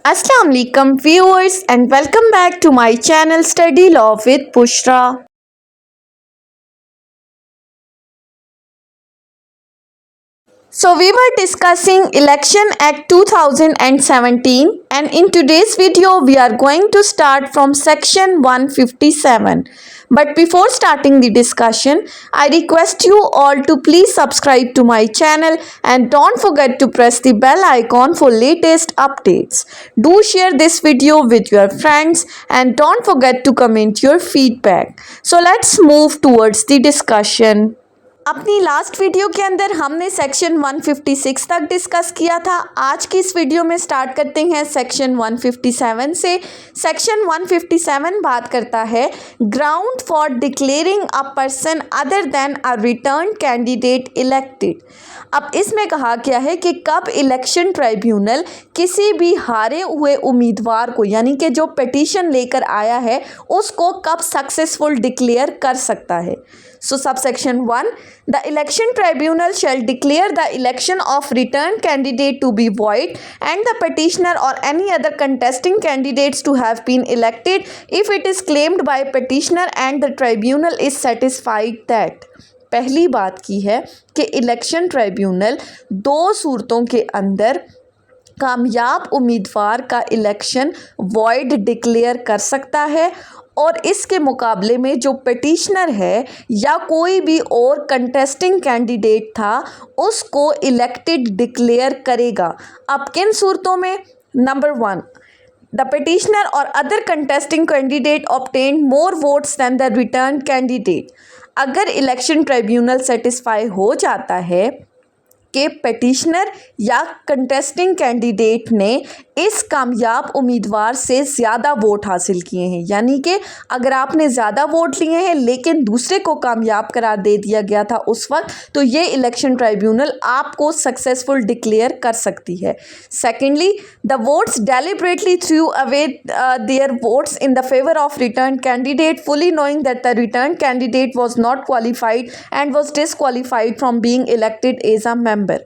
Assalamu alaikum viewers and welcome back to my channel Study Law with Bushra. So we were discussing Election Act 2017 and in today's video we are going to start from section 157. But before starting the discussion, I request you all to please subscribe to my channel and don't forget to press the bell icon for latest updates. Do share this video with your friends and don't forget to comment your feedback. So let's move towards the discussion. अपनी last video के अंदर हमने section 156 तक discuss किया था। आज की इस वीडियो में स्टार्ट करते हैं सेक्शन 157 से। सेक्शन 157 बात करता है ground for declaring a person other than a return candidate elected. अब इसमें कहा गया है कि कब इलेक्शन ट्राइब्यूनल किसी भी हारे हुए उम्मीदवार को यानी कि जो पिटीशन लेकर आया है उसको कब सक्सेसफुल डिक्लेयर कर सकता है। So subsection 1, the election tribunal shall declare the election of returned candidate to be void and the petitioner or any other contesting candidates to have been elected if it is claimed by petitioner and the tribunal is satisfied that। पहली बात की है कि election tribunal दो सूरतों के अंदर कामयाब उम्मीदवार का इलेक्शन वॉइड डिक्लेयर कर सकता है और इसके मुकाबले में जो पिटिशनर है या कोई भी और कंटेस्टिंग कैंडिडेट था उसको इलेक्टेड डिक्लेयर करेगा। अब किन सूरतों में? Number 1, the petitioner or other contesting candidate obtain more votes than the return candidate. अगर इलेक्शन ट्राइब्यूनल सेटिस्फाई हो जाता है कि पिटिशनर या कंटेस्टिंग कैंडिडेट ने इस कामयाब उम्मीदवार से ज़्यादा वोट हासिल किए हैं, यानी कि अगर आपने ज़्यादा वोट लिए हैं लेकिन दूसरे को कामयाब करार दे दिया गया था उस वक्त, तो ये इलेक्शन ट्राइब्यूनल आपको सक्सेसफुल डिक्लेयर कर सकती है। Secondly, the votes deliberately threw away their votes in the favour of return candidate fully knowing that the return candidate was not qualified and was disqualified from being elected as a member.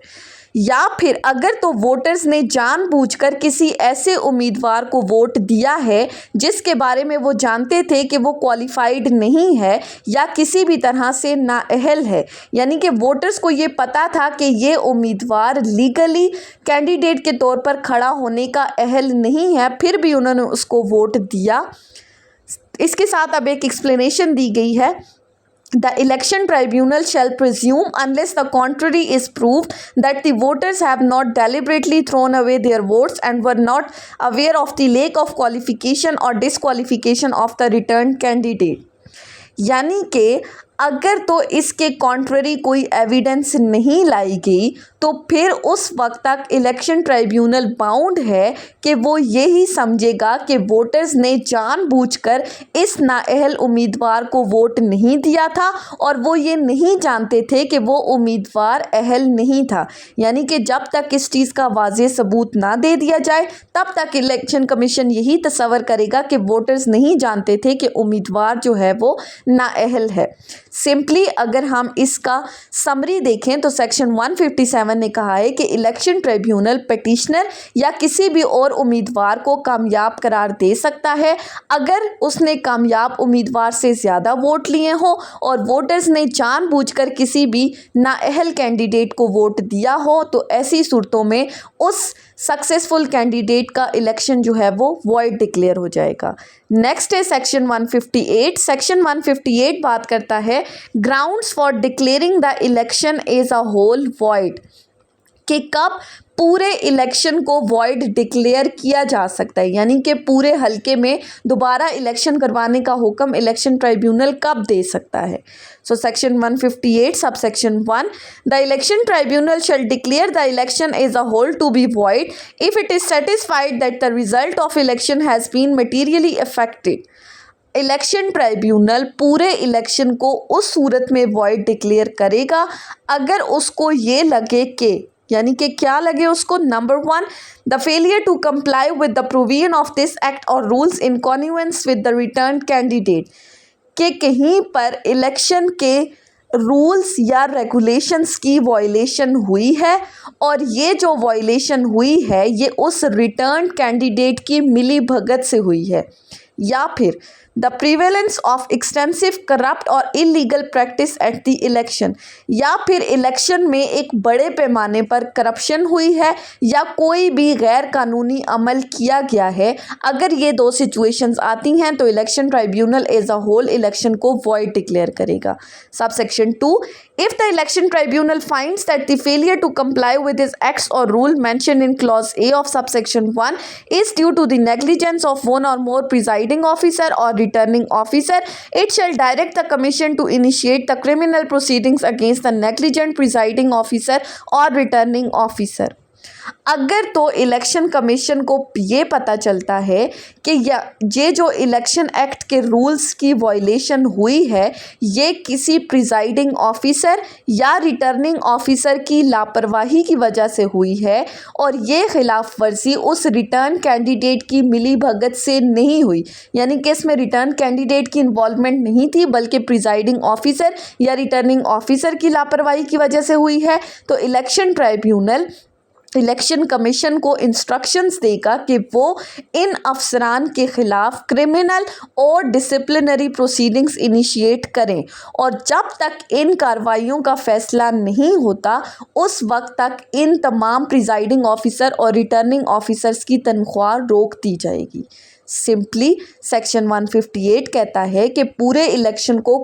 या फिर अगर तो voters ने जानबूझकर किसी ऐसे उम्मीदवार को वोट दिया है जिसके बारे में वो जानते थे कि वो क्वालिफाइड नहीं है या किसी भी तरह से नाअहल है, यानी कि वोटर्स को ये पता था कि ये उम्मीदवार लीगली कैंडिडेट के तौर पर खड़ा होने का अहल नहीं है, फिर भी उन्होंने उसको वोट दिया। इसके साथ अब एक एक्सप्लेनेशन दी गई है। The election tribunal shall presume, unless the contrary is proved, that the voters have not deliberately thrown away their votes and were not aware of the lack of qualification or disqualification of the returned candidate। यानी कि अगर तो इसके contrary कोई evidence नहीं लाई गई तो फिर उस वक्त तक इलेक्शन ट्राइब्यूनल बाउंड है कि वो यही समझेगा कि वोटर्स ने जानबूझकर इस नाअहल उम्मीदवार को वोट नहीं दिया था और वो ये नहीं जानते थे कि वो उम्मीदवार अहल नहीं था। यानी कि जब तक इस चीज़ का वाज़ेह सबूत ना दे दिया जाए तब तक इलेक्शन कमीशन यही तसव्वुर करेगा कि वोटर्स नहीं जानते थे कि उम्मीदवार जो है वो नाअहल है। सिंपली अगर हम इसका समरी देखें तो सेक्शन 157 ने कहा है कि इलेक्शन ट्राइब्यूनल पिटिशनर या किसी भी और उम्मीदवार को कामयाब करार दे सकता है अगर उसने कामयाब उम्मीदवार से ज़्यादा वोट लिए हों और वोटर्स ने जानबूझकर किसी भी नाअहल कैंडिडेट को वोट दिया हो, तो ऐसी सूरतों में उस सक्सेसफुल कैंडिडेट का इलेक्शन जो है वो वॉइड डिक्लेयर हो जाएगा। नेक्स्ट है सेक्शन 158। सेक्शन 158 बात करता है grounds for declaring the election as a whole void, कि कब पूरे इलेक्शन को वॉइड डिक्लेयर किया जा सकता है, यानी कि पूरे हलके में दोबारा इलेक्शन करवाने का हुक्म इलेक्शन ट्राइब्यूनल कब दे सकता है। सो section 158 sub section 1, the election tribunal shall declare the election as a whole to be void if it is satisfied that the result of election has been materially affected. Election tribunal पूरे election को उस सूरत में void declare करेगा अगर उसको ये लगे कि, यानी कि क्या लगे उसको? Number 1, the failure to comply with the provision of this act और rules in congruence with the return candidate, कि कहीं पर इलेक्शन के रूल्स या रेगुलेशंस की वायलेशन हुई है और ये जो वायलेशन हुई है ये उस रिटर्न कैंडिडेट की मिली भगत से हुई है, या फिर the prevalence of extensive corrupt और illegal practice at the election, या फिर इलेक्शन में एक बड़े पैमाने पर करप्शन हुई है या कोई भी गैर कानूनी अमल किया गया है। अगर ये दो सिचुएशंस आती हैं तो election tribunal as a whole election को वॉइड डिक्लेयर करेगा। Subsection 2, if the election tribunal finds that the failure to comply with its acts or rule mentioned in clause A of subsection 1 is due to the negligence of one or more presiding officer or returning officer, it shall direct the commission to initiate the criminal proceedings against the negligent presiding officer or returning officer। अगर तो election commission को ये पता चलता है कि ये जो इलेक्शन एक्ट के रूल्स की वायलेशन हुई है ये किसी प्रिजाइडिंग ऑफिसर या रिटर्निंग ऑफिसर की लापरवाही की वजह से हुई है और ये खिलाफ वर्जी उस रिटर्न कैंडिडेट की मिली भगत से नहीं हुई, यानी कि इसमें रिटर्न कैंडिडेट की इन्वॉल्वमेंट नहीं थी बल्कि प्रिजाइडिंग ऑफिसर या रिटर्निंग ऑफिसर की लापरवाही की वजह से हुई है, तो इलेक्शन ट्राइब्यूनल इलेक्शन कमीशन को इंस्ट्रक्शंस देगा कि वो इन अफसरान के खिलाफ क्रिमिनल और डिसिप्लिनरी प्रोसीडिंग्स इनिशिएट करें और जब तक इन कार्रवाइयों का फैसला नहीं होता उस वक्त तक इन तमाम प्रिजाइडिंग ऑफिसर और रिटर्निंग ऑफिसर्स की तनख्वाह रोक दी जाएगी। सिंपली सेक्शन 158 कहता है कि पूरे इलेक्शन को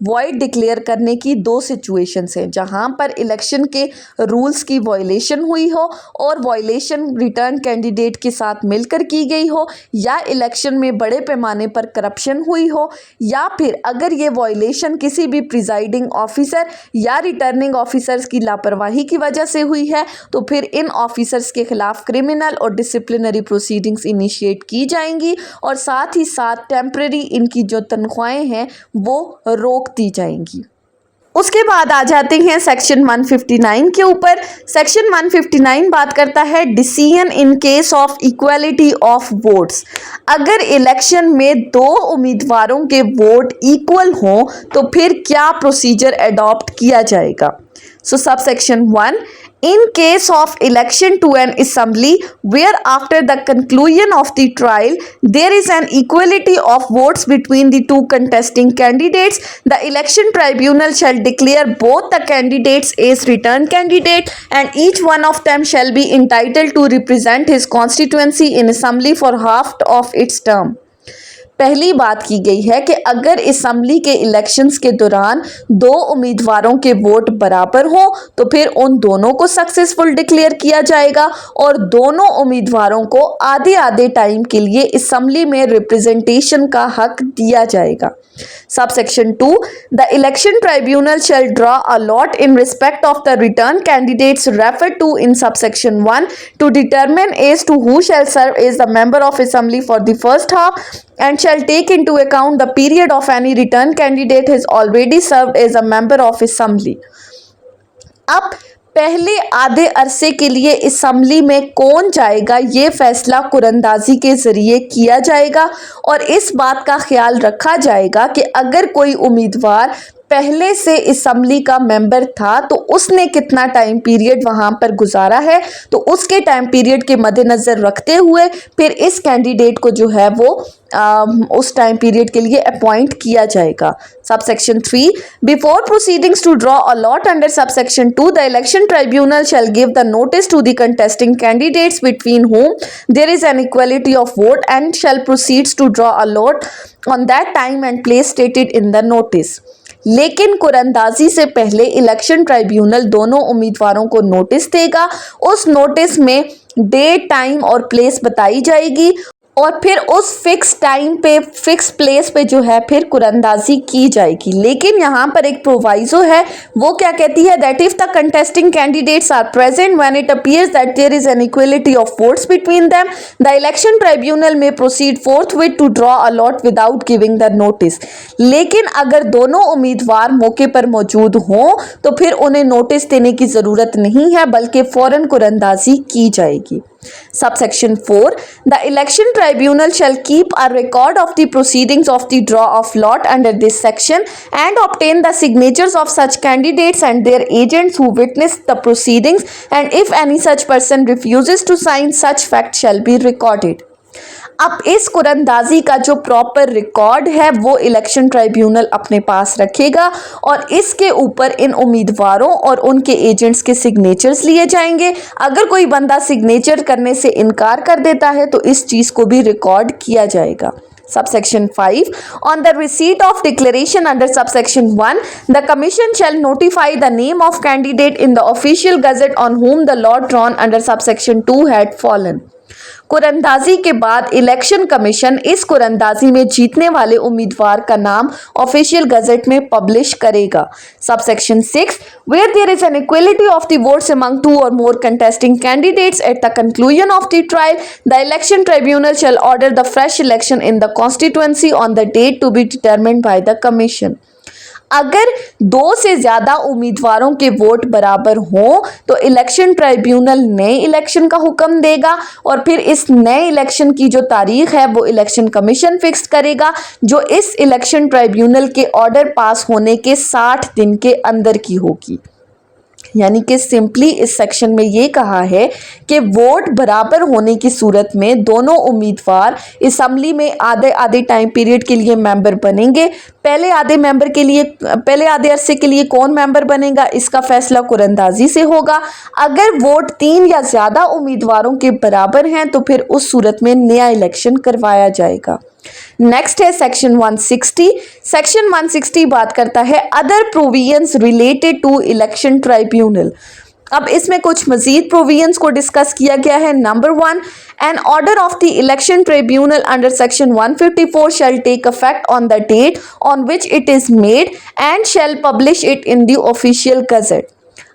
वॉइड डिक्लेयर करने की दो सिचुएशंस हैं, जहां पर इलेक्शन के रूल्स की वायलेशन हुई हो और वायलेशन रिटर्न कैंडिडेट के साथ मिलकर की गई हो, या इलेक्शन में बड़े पैमाने पर करप्शन हुई हो, या फिर अगर ये वायलेशन किसी भी प्रिजाइडिंग ऑफिसर या रिटर्निंग ऑफिसर्स की लापरवाही की वजह से हुई है तो फिर इन ऑफिसर्स के खिलाफ क्रिमिनल और डिसिप्लिनरी प्रोसीडिंग्स इनिशिएट की जाएंगी और साथ ही साथ टेम्परेरी इनकी जो तनख्वाहें हैं वो रोक दी जाएंगी। उसके बाद आ जाते हैं सेक्शन 159 के ऊपर। सेक्शन 159 बात करता है decision in case of equality of votes. अगर इलेक्शन में दो उम्मीदवारों के वोट इक्वल हों तो फिर क्या प्रोसीजर अडॉप्ट किया जाएगा। सो subsection 1, in case of election to an assembly where after the conclusion of the trial there is an equality of votes between the two contesting candidates, the election tribunal shall declare both the candidates as return candidate and each one of them shall be entitled to represent his constituency in assembly for half of its term। पहली बात की गई है कि अगर assembly के elections के दौरान दो उम्मीदवारों के वोट बराबर हों तो फिर उन दोनों को सक्सेसफुल डिक्लेयर किया जाएगा और दोनों उम्मीदवारों को आधे आधे टाइम के लिए असेंबली में रिप्रेजेंटेशन का हक दिया जाएगा। Subsection 2, the election tribunal shall draw a lot in respect of the return candidates referred to in subsection 1 to determine as to who shall serve as the member of assembly for the first half and shall take into account the period of any return candidate has already served as a member of assembly। अब पहले आधे अरसे के लिए assembly में कौन जाएगा ये फैसला कुरंदाजी के ज़रिए किया जाएगा और इस बात का ख्याल रखा जाएगा कि अगर कोई उम्मीदवार पहले से असेंबली का मेंबर था तो उसने कितना टाइम पीरियड वहां पर गुजारा है तो उसके टाइम पीरियड के मद्देनज़र रखते हुए फिर इस कैंडिडेट को जो है वो उस टाइम पीरियड के लिए अपॉइंट किया जाएगा। Subsection 3, before proceedings to draw a lot under subsection 2 the election tribunal shall give the notice to the contesting candidates between whom there is an equality of vote and shall proceeds to draw a lot on that time and place stated in the notice। लेकिन कुरंदाजी से पहले election tribunal दोनों उम्मीदवारों को notice देगा, उस notice में date time और प्लेस बताई जाएगी और फिर उस फिक्स टाइम पे फिक्स प्लेस पे जो है फिर कुरंदाजी की जाएगी। लेकिन यहाँ पर एक प्रोवाइजो है, वो क्या कहती है that if the contesting candidates are present when it appears that there is an equality of votes between them the election tribunal may proceed forthwith to draw a lot without giving the notice. लेकिन अगर दोनों उम्मीदवार मौके पर मौजूद हों तो फिर उन्हें नोटिस देने की ज़रूरत नहीं है बल्कि फ़ौरन कुरंदाजी की जाएगी। Subsection 4. The election tribunal shall keep a record of the proceedings of the draw of lot under this section and obtain the signatures of such candidates and their agents who witnessed the proceedings, and if any such person refuses to sign, such fact shall be recorded. अब इस कुरंदाजी का जो proper record है वो election tribunal अपने पास रखेगा और इसके ऊपर इन उम्मीदवारों और उनके एजेंट्स के सिग्नेचर्स लिए जाएंगे। अगर कोई बंदा सिग्नेचर करने से इनकार कर देता है तो इस चीज़ को भी रिकॉर्ड किया जाएगा। Subsection 5. On the receipt of declaration under subsection 1, the commission shall notify the name of candidate in the official gazette on whom the lot drawn under subsection 2 had fallen. कुरंदाजी के बाद इलेक्शन कमीशन इस कुरंदाजी में जीतने वाले उम्मीदवार का नाम official gazette में पब्लिश करेगा। Subsection 6. Where there is an equality of the votes among two or more contesting candidates at the conclusion of the trial, the election tribunal shall order the fresh election in the constituency on the date to be determined by the commission. अगर दो से ज़्यादा उम्मीदवारों के vote बराबर हों तो election tribunal नए इलेक्शन का हुक्म देगा और फिर इस नए इलेक्शन की जो तारीख है वो इलेक्शन कमीशन फिक्स करेगा, जो इस इलेक्शन ट्राइब्यूनल के ऑर्डर पास होने के 60 दिन के अंदर की होगी। यानी कि सिंपली इस सेक्शन में ये कहा है कि वोट बराबर होने की सूरत में दोनों उम्मीदवार असेंबली में आधे आधे टाइम पीरियड के लिए मेंबर बनेंगे। पहले आधे अरसे के लिए कौन मेंबर बनेगा इसका फैसला कुरंदाजी से होगा। अगर वोट 3 या ज़्यादा उम्मीदवारों के बराबर हैं तो फिर उस सूरत में नया इलेक्शन करवाया जाएगा। नेक्स्ट है सेक्शन 160। सेक्शन 160 बात करता है other provisions related to election tribunal. अब इसमें कुछ मजीद प्रोविजंस को डिस्कस किया गया है। Number 1, an order of the election tribunal under section 154 shall take effect on the date on which it is made and shall publish it in the official gazette.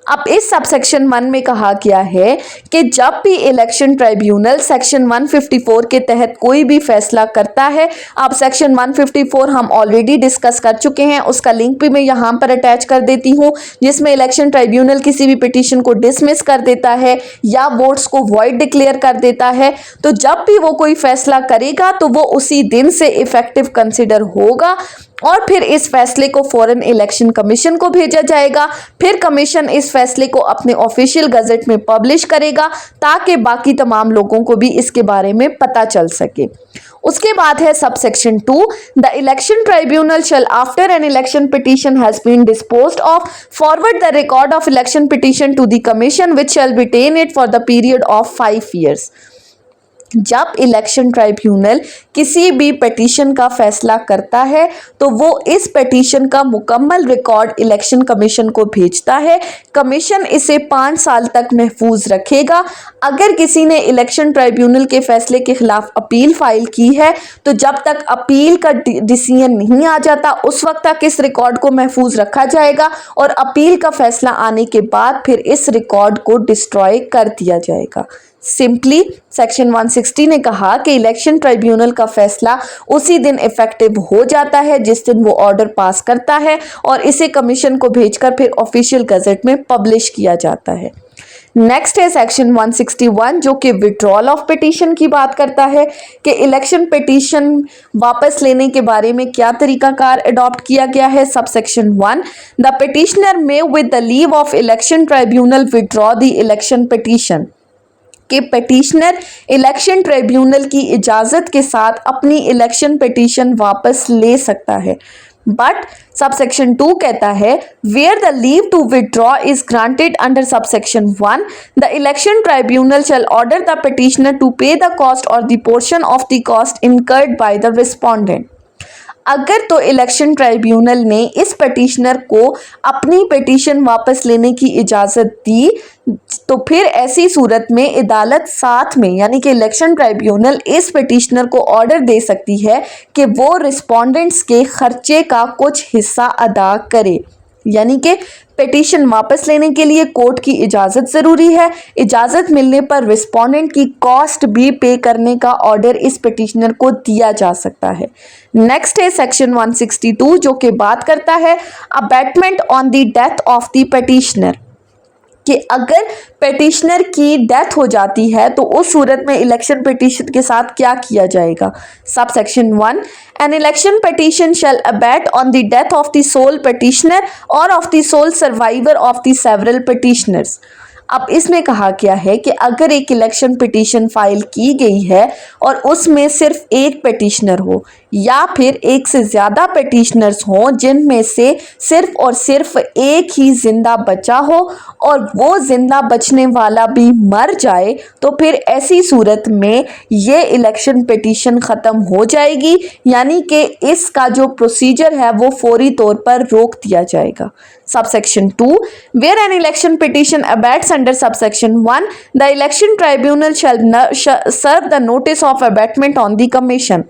अब इस subsection 1 में कहा गया है कि जब भी इलेक्शन ट्राइब्यूनल सेक्शन 154 के तहत कोई भी फैसला करता है, अब सेक्शन 154 हम ऑलरेडी डिस्कस कर चुके हैं, उसका लिंक भी मैं यहाँ पर अटैच कर देती हूँ, जिसमें इलेक्शन ट्राइब्यूनल किसी भी पिटीशन को डिसमिस कर देता है या वोट्स को वॉइड डिक्लेयर कर देता है। तो जब भी वो कोई फैसला करेगा तो वो उसी दिन से इफेक्टिव कंसिडर होगा और फिर इस फैसले को फौरन इलेक्शन कमीशन को भेजा जाएगा। फिर कमीशन इस फैसले को अपने ऑफिशियल गजेट में पब्लिश करेगा ताकि बाकी तमाम लोगों को भी इसके बारे में पता चल सके। उसके बाद है subsection 2, the election tribunal shall after an election petition has been disposed of forward the record of election petition to the commission which shall retain it for the period of 5 years। जब election tribunal किसी भी petition का फैसला करता है तो वो इस पिटीशन का मुकम्मल रिकॉर्ड इलेक्शन कमीशन को भेजता है। कमीशन इसे 5 साल तक महफूज रखेगा। अगर किसी ने इलेक्शन ट्राइब्यूनल के फैसले के खिलाफ अपील फाइल की है तो जब तक अपील का डिसीजन नहीं आ जाता उस वक्त तक इस रिकॉर्ड को महफूज रखा जाएगा और अपील का फैसला आने के बाद फिर इस रिकॉर्ड को डिस्ट्रॉय कर दिया जाएगा। सिंपली सेक्शन 160 ने कहा कि इलेक्शन ट्राइब्यूनल का फैसला उसी दिन इफेक्टिव हो जाता है जिस दिन वो ऑर्डर पास करता है और इसे कमीशन को भेजकर फिर ऑफिशियल गजेट में पब्लिश किया जाता है। नेक्स्ट है सेक्शन 161 जो कि विड्रॉल ऑफ पिटीशन की बात करता है कि इलेक्शन पिटीशन वापस लेने के बारे में क्या तरीकाकार अडॉप्ट किया गया है। Subsection 1, the petitioner may with the leave of election tribunal withdraw the election petition कि पिटीशनर इलेक्शन ट्रिब्यूनल की इजाज़त के साथ अपनी इलेक्शन पिटीशन वापस ले सकता है। बट सबसेक्शन 2 कहता है where the leave to withdraw is granted under subsection 1 the election tribunal shall order the petitioner to pay the cost or the portion of the cost incurred by the respondent. अगर तो election tribunal ने इस petitioner को अपनी petition वापस लेने की इजाज़त दी तो फिर ऐसी सूरत में अदालत साथ में यानी कि इलेक्शन ट्राइब्यूनल इस पिटीशनर को ऑर्डर दे सकती है कि वो रिस्पोंडेंट्स के खर्चे का कुछ हिस्सा अदा करे। यानी कि पिटीशन वापस लेने के लिए कोर्ट की इजाज़त ज़रूरी है। इजाज़त मिलने पर रिस्पोंडेंट की कॉस्ट भी पे करने का ऑर्डर इस पिटीशनर को दिया जा सकता है। नेक्स्ट है सेक्शन 162 जो कि बात करता है abatement on the death of the petitioner कि अगर पिटिशनर की डेथ हो जाती है तो उस सूरत में इलेक्शन पिटीशन के साथ क्या किया जाएगा। Sub section 1, an election petition shall abate on the death of the sole petitioner और of the sole survivor of the several petitioners. अब इसमें कहा गया है कि अगर एक इलेक्शन पिटीशन फाइल की गई है और उसमें सिर्फ एक पिटिशनर हो या फिर एक से ज़्यादा पिटिशनर्स हों जिनमें से सिर्फ और सिर्फ एक ही जिंदा बचा हो और वो जिंदा बचने वाला भी मर जाए, तो फिर ऐसी सूरत में ये इलेक्शन पिटीशन ख़त्म हो जाएगी, यानी कि इसका जो प्रोसीजर है वो फौरी तौर पर रोक दिया जाएगा। Subsection 2, where an election petition abates under subsection 1, the election tribunal shall serve the notice of abatement on the commission.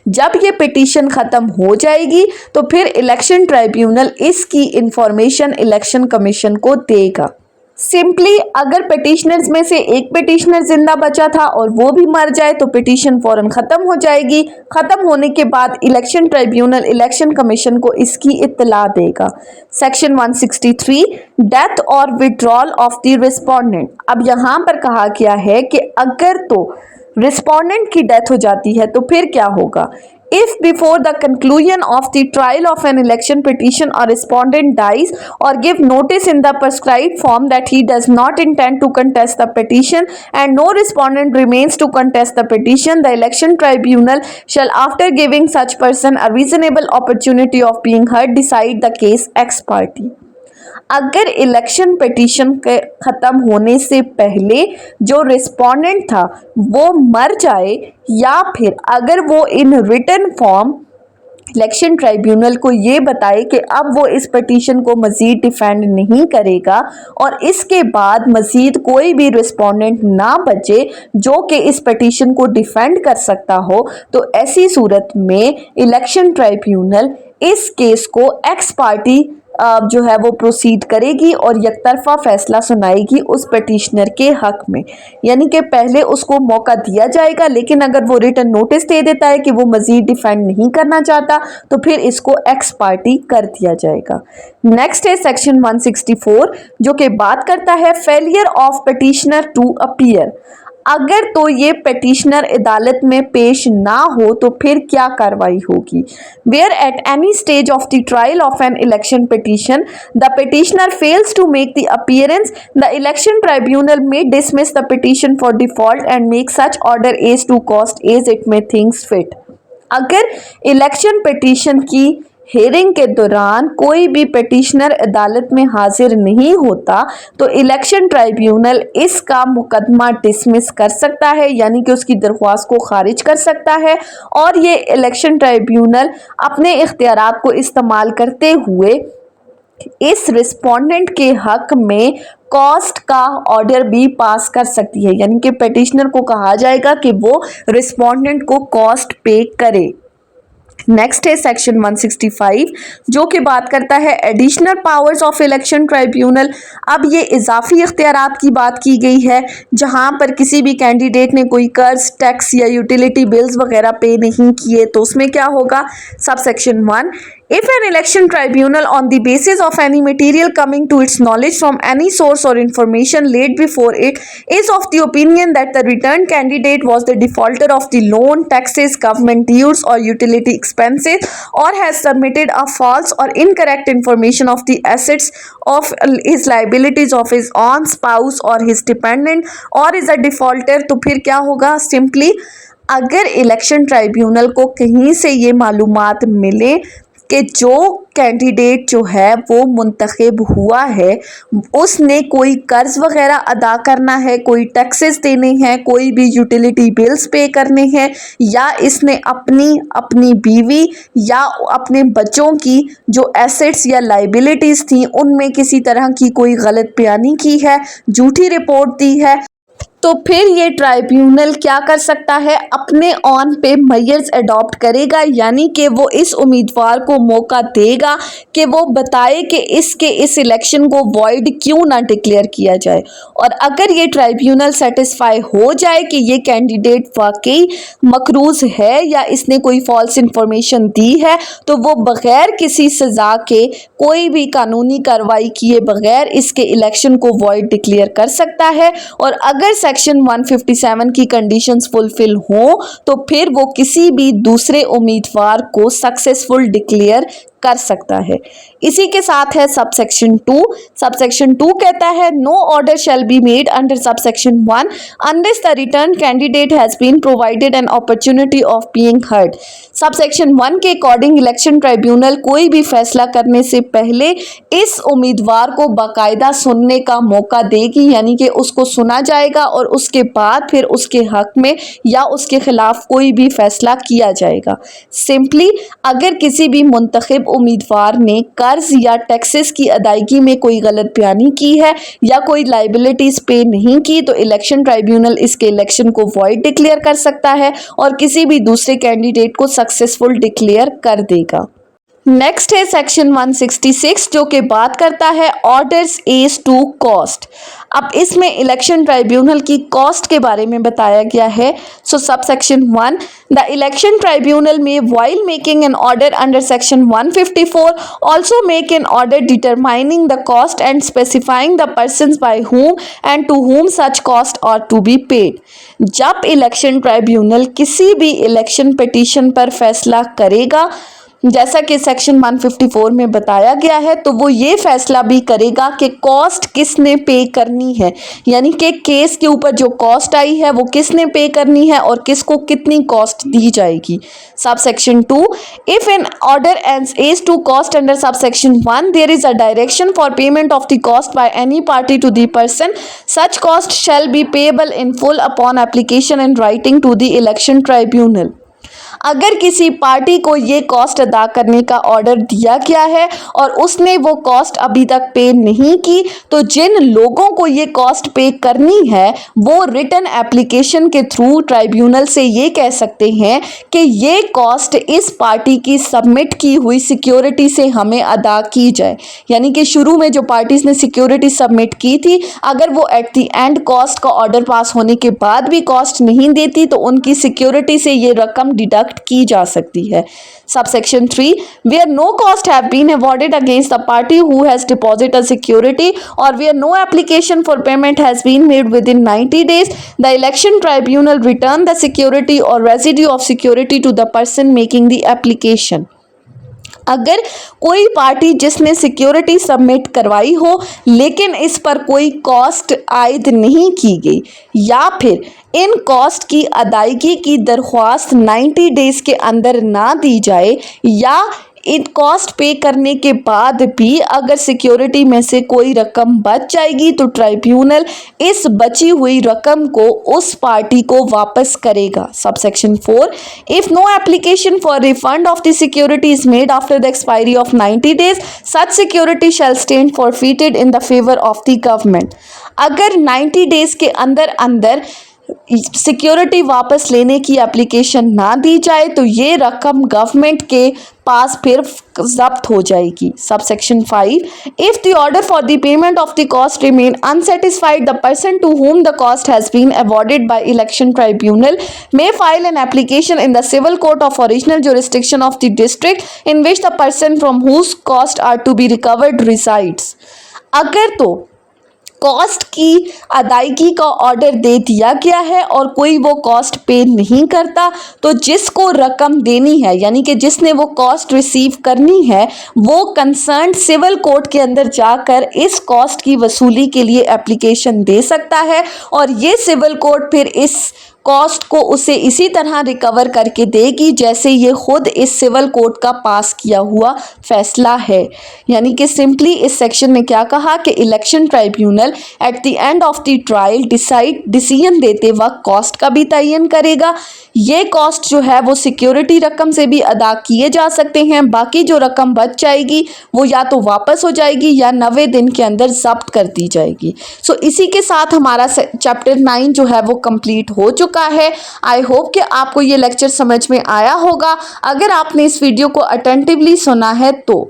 जब ये पिटीशन खत्म हो जाएगी तो फिर इलेक्शन ट्राइब्यूनल इसकी इंफॉर्मेशन इलेक्शन कमीशन को देगा। सिंपली अगर पिटिशनर्स में से एक पिटिशनर जिंदा बचा था और वो भी मर जाए तो पिटीशन फौरन ख़त्म हो जाएगी। ख़त्म होने के बाद इलेक्शन ट्राइब्यूनल इलेक्शन कमीशन को इसकी इत्तला देगा। सेक्शन 163, डेथ और विड्रॉल ऑफ द रिस्पोंडेंट। अब यहाँ पर कहा गया है कि अगर तो रिस्पोंडेंट की डेथ हो जाती है तो फिर क्या होगा। If before the conclusion of the trial of an election petition a respondent dies or give notice in the prescribed form that he does not intend to contest the petition and no respondent remains to contest the petition, the election tribunal shall, after giving such person a reasonable opportunity of being heard, decide the case ex parte. अगर election petition के ख़त्म होने से पहले जो respondent था वो मर जाए या फिर अगर वो in written form election tribunal को ये बताए कि अब वो इस पिटीशन को मज़ीद डिफेंड नहीं करेगा और इसके बाद मज़ीद कोई भी रिस्पोंडेंट ना बचे जो कि इस पिटीशन को डिफेंड कर सकता हो, तो ऐसी सूरत में इलेक्शन ट्राइब्यूनल इस केस को एक्स पार्टी जो है वो प्रोसीड करेगी और यकतरफा फैसला सुनाएगी उस पिटिशनर के हक में। यानी कि पहले उसको मौका दिया जाएगा, लेकिन अगर वो रिटन नोटिस दे देता है कि वो मज़ीद डिफेंड नहीं करना चाहता तो फिर इसको एक्स पार्टी कर दिया जाएगा। नेक्स्ट है सेक्शन 164 जो कि बात करता है failure of petitioner to appear. अगर तो ये पिटिशनर अदालत में पेश ना हो तो फिर क्या कार्रवाई होगी। Where at any stage of the trial of an election petition the petitioner fails to make the appearance, the election tribunal may dismiss the petition for default and make such order as to cost as it may things fit. अगर election petition की hearing के दौरान कोई भी petitioner अदालत में हाजिर नहीं होता तो इलेक्शन ट्राइब्यूनल इसका मुकदमा डिसमिस कर सकता है, यानी कि उसकी दरख्वास्त को खारिज कर सकता है और ये इलेक्शन ट्राइब्यूनल अपने इख्तियारात को इस्तेमाल करते हुए इस रिस्पोंडेंट के हक में कॉस्ट का ऑर्डर भी पास कर सकती है। यानी कि पिटिशनर को कहा जाएगा कि वो रिस्पोंडेंट को कॉस्ट पे करे। नेक्स्ट है सेक्शन 165 जो कि बात करता है additional powers of election tribunal. अब ये इजाफी इख्तियारात की बात की गई है जहां पर किसी भी कैंडिडेट ने कोई कर्ज, टैक्स या यूटिलिटी बिल्स वगैरह पे नहीं किए तो उसमें क्या होगा। Sub section 1, if an election tribunal on the basis of any material coming to its knowledge from any source or information laid before it is of the opinion that the returned candidate was the defaulter of the loan, taxes, government dues or utility expenses or has submitted a false or incorrect information of the assets of his liabilities of his own spouse or his dependent or is a defaulter, तो फिर क्या होगा। Simply अगर election tribunal को कहीं से ये मालूमात मिले कि जो कैंडिडेट जो है वो मुंतखब हुआ है उसने कोई कर्ज वगैरह अदा करना है, कोई टैक्सेस देने हैं, कोई भी यूटिलिटी बिल्स पे करने हैं या इसने अपनी बीवी या अपने बच्चों की जो एसेट्स या लाइबिलिटीज़ थी उनमें किसी तरह की कोई गलत बयानी की है, झूठी रिपोर्ट दी है, तो फिर ये ट्राइब्यूनल क्या कर सकता है, अपने ऑन पे मेजर्स अडॉप्ट करेगा, यानी कि वो इस उम्मीदवार को मौका देगा कि वो बताए कि इस इलेक्शन को वॉइड क्यों ना डिक्लेयर किया जाए। और अगर ये ट्राइब्यूनल सेटिस्फाई हो जाए कि ये कैंडिडेट वाकई मकरूज है या इसने कोई फॉल्स इंफॉर्मेशन दी है, तो वो बगैर किसी सज़ा के, कोई भी कानूनी कार्रवाई किए बगैर इसके इलेक्शन को वॉइड डिक्लेयर कर सकता है। और अगर सेक्शन 157 की कंडीशंस फुलफिल हो तो फिर वो किसी भी दूसरे उम्मीदवार को सक्सेसफुल डिक्लेयर कर सकता है। इसी के साथ है सबसेक्शन 2। सबसेक्शन 2 कहता है no order shall be made under subsection 1 unless the return candidate has been provided an opportunity of being heard. Subsection 1 के अकॉर्डिंग इलेक्शन ट्राइब्यूनल कोई भी फैसला करने से पहले इस उम्मीदवार को बाकायदा सुनने का मौका देगी, यानी कि उसको सुना जाएगा और उसके बाद फिर उसके हक में या उसके खिलाफ कोई भी फैसला किया जाएगा। सिंपली अगर किसी भी मुंतखब उम्मीदवार ने कर्ज या टैक्सेस की अदायगी में कोई गलत बयानी की है या कोई लाइबिलिटीज पे नहीं की, तो इलेक्शन ट्राइब्यूनल इसके इलेक्शन को वॉइड डिक्लेयर कर सकता है और किसी भी दूसरे कैंडिडेट को सक्सेसफुल डिक्लेयर कर देगा। नेक्स्ट है सेक्शन 166 जो कि बात करता है ऑर्डर्स एज टू कॉस्ट। अब इसमें इलेक्शन ट्राइब्यूनल की कॉस्ट के बारे में बताया गया है। So sub section 1 the election tribunal may while making an order under section 154 also make an order determining the cost and specifying the persons by whom and to whom such cost ought to be paid। जब election tribunal किसी भी election petition पर फैसला करेगा, जैसा कि section 154 में बताया गया है, तो वो ये फैसला भी करेगा कि कॉस्ट किसने पे करनी है, यानी कि केस के ऊपर जो कॉस्ट आई है वो किसने पे करनी है और किसको कितनी कॉस्ट दी जाएगी। Subsection 2 if an order as to cost under sub section 1 there is a direction for payment of the cost by any party to the person such cost shall be payable in full upon application in writing to the election tribunal. अगर किसी party को ये cost अदा करने का order दिया गया है और उसने वो कॉस्ट अभी तक पे नहीं की, तो जिन लोगों को ये कॉस्ट पे करनी है वो रिटन एप्लीकेशन के थ्रू ट्राइब्यूनल से ये कह सकते हैं कि ये कॉस्ट इस पार्टी की सबमिट की हुई सिक्योरिटी से हमें अदा की जाए। यानी कि शुरू में जो पार्टीज ने सिक्योरिटी सबमिट की थी, अगर वो एट द एंड कॉस्ट का ऑर्डर पास होने के बाद भी कॉस्ट नहीं देती तो उनकी सिक्योरिटी से ये रकम डिडक्ट की जा सकती है। Subsection 3 where no cost have been awarded against the party who has deposited a security or where no application for payment has been made within 90 days the election tribunal return the security or residue of security to the person making the application। अगर कोई party जिसने security submit करवाई हो लेकिन इस पर कोई cost आयद नहीं की गई या फिर इन कॉस्ट की अदायगी की दरख्वास्त 90 डेज के अंदर ना दी जाए या इन कॉस्ट पे करने के बाद भी अगर सिक्योरिटी में से कोई रकम बच जाएगी तो ट्राइब्यूनल इस बची हुई रकम को उस पार्टी को वापस करेगा। Subsection 4 if no application for refund of the security is made after the expiry of 90 days such security shall stand forfeited in the favour of the government. अगर 90 डेज के अंदर अंदर सिक्योरिटी वापस लेने की एप्लीकेशन ना दी जाए तो ये रकम गवर्नमेंट के पास फिर जब्त हो जाएगी। Subsection 5 if the order for the payment of the cost remain unsatisfied the person to whom the cost has been awarded by election tribunal may file an application in the civil court of original jurisdiction of the district in which the person from whose cost are to be recovered resides। अगर तो cost की अदायगी का order दे दिया गया है और कोई वो कॉस्ट पे नहीं करता तो जिसको रकम देनी है यानी कि जिसने वो कॉस्ट रिसीव करनी है वो कंसर्न सिविल कोर्ट के अंदर जाकर इस कॉस्ट की वसूली के लिए एप्लीकेशन दे सकता है और ये सिविल कोर्ट फिर इस कॉस्ट को उसे इसी तरह रिकवर करके देगी जैसे ये खुद इस सिविल कोर्ट का पास किया हुआ फैसला है। यानी कि सिंपली इस सेक्शन में क्या कहा कि election tribunal at the end of the trial decision देते वक्त कॉस्ट का भी तयन करेगा। ये कॉस्ट जो है वो सिक्योरिटी रकम से भी अदा किए जा सकते हैं। बाकी जो रकम बच जाएगी वो या तो वापस हो जाएगी या 90 दिन के अंदर जब्त कर दी जाएगी। सो इसी के साथ हमारा चैप्टर 9 जो है वो कंप्लीट हो चुका है। आई होप कि आपको ये लेक्चर समझ में आया होगा अगर आपने इस वीडियो को अटेंटिवली सुना है तो।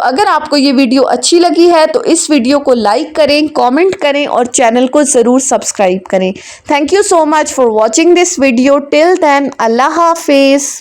अगर आपको ये वीडियो अच्छी लगी है तो इस वीडियो को लाइक करें, कमेंट करें और चैनल को ज़रूर सब्सक्राइब करें। Thank you so much for watching this video. Till then अल्लाह हाफिज़।